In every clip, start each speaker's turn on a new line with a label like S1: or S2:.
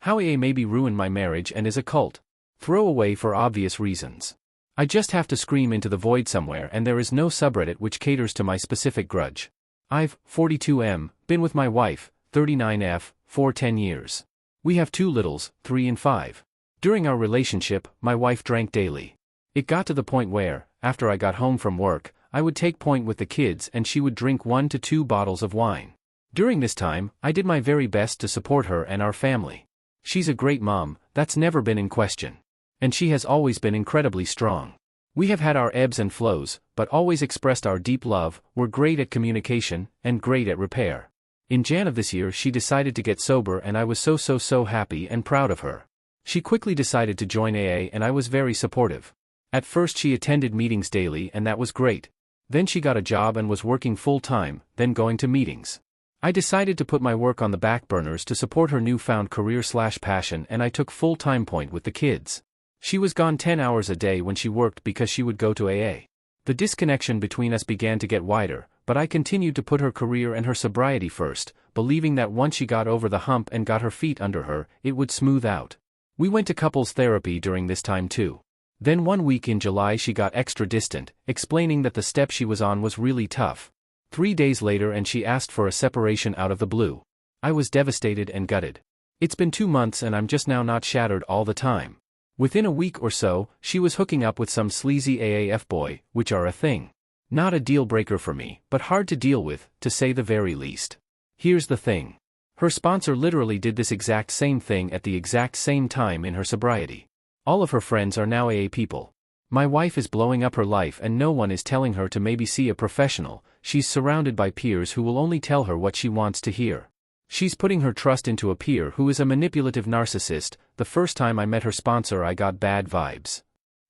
S1: How AA maybe ruined my marriage and is a cult. Throw away for obvious reasons. I just have to scream into the void somewhere, and there is no subreddit which caters to my specific grudge. I've, 42M, been with my wife, 39F, for 10 years. We have 2 littles, 3 and 5. During our relationship, my wife drank daily. It got to the point where, after I got home from work, I would take point with the kids and she would drink 1 to 2 bottles of wine. During this time, I did my very best to support her and our family. She's a great mom, that's never been in question. And she has always been incredibly strong. We have had our ebbs and flows, but always expressed our deep love, were great at communication, and great at repair. In Jan of this year she decided to get sober and I was so happy and proud of her. She quickly decided to join AA and I was very supportive. At first she attended meetings daily and that was great. Then she got a job and was working full-time, then going to meetings. I decided to put my work on the back burners to support her newfound career/passion and I took full-time point with the kids. She was gone 10 hours a day when she worked because she would go to AA. The disconnection between us began to get wider, but I continued to put her career and her sobriety first, believing that once she got over the hump and got her feet under her, it would smooth out. We went to couples therapy during this time too. Then one week in July she got extra distant, explaining that the step she was on was really tough. 3 days later and she asked for a separation out of the blue. I was devastated and gutted. It's been 2 months and I'm just now not shattered all the time. Within a week or so, she was hooking up with some sleazy AAF boy, which are a thing. Not a deal breaker for me, but hard to deal with, to say the very least. Here's the thing. Her sponsor literally did this exact same thing at the exact same time in her sobriety. All of her friends are now AA people. My wife is blowing up her life and no one is telling her to maybe see a professional, she's surrounded by peers who will only tell her what she wants to hear. She's putting her trust into a peer who is a manipulative narcissist. The first time I met her sponsor I got bad vibes.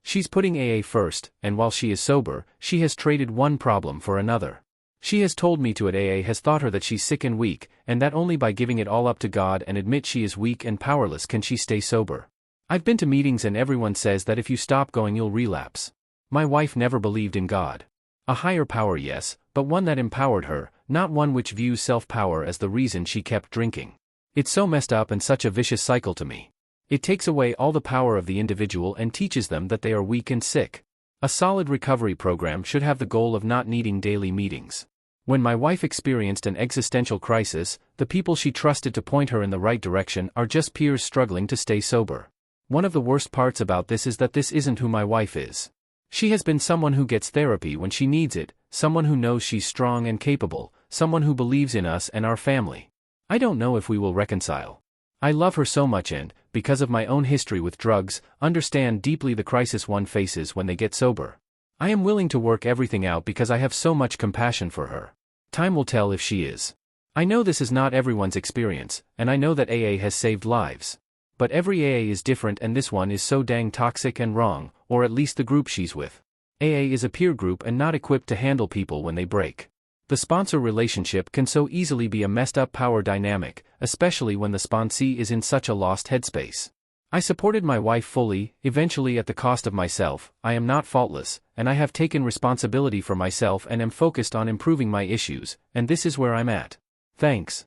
S1: She's putting AA first, and while she is sober, she has traded one problem for another. She has told me to at AA has taught her that she's sick and weak, and that only by giving it all up to God and admit she is weak and powerless can she stay sober. I've been to meetings and everyone says that if you stop going you'll relapse. My wife never believed in God. A higher power, yes, but one that empowered her, not one which views self-power as the reason she kept drinking. It's so messed up and such a vicious cycle to me. It takes away all the power of the individual and teaches them that they are weak and sick. A solid recovery program should have the goal of not needing daily meetings. When my wife experienced an existential crisis, the people she trusted to point her in the right direction are just peers struggling to stay sober. One of the worst parts about this is that this isn't who my wife is. She has been someone who gets therapy when she needs it, someone who knows she's strong and capable, someone who believes in us and our family. I don't know if we will reconcile. I love her so much and, because of my own history with drugs, understand deeply the crisis one faces when they get sober. I am willing to work everything out because I have so much compassion for her. Time will tell if she is. I know this is not everyone's experience, and I know that AA has saved lives. But every AA is different and this one is so dang toxic and wrong, or at least the group she's with. AA is a peer group and not equipped to handle people when they break. The sponsor relationship can so easily be a messed up power dynamic, especially when the sponsee is in such a lost headspace. I supported my wife fully, eventually at the cost of myself. I am not faultless, and I have taken responsibility for myself and am focused on improving my issues, and this is where I'm at. Thanks.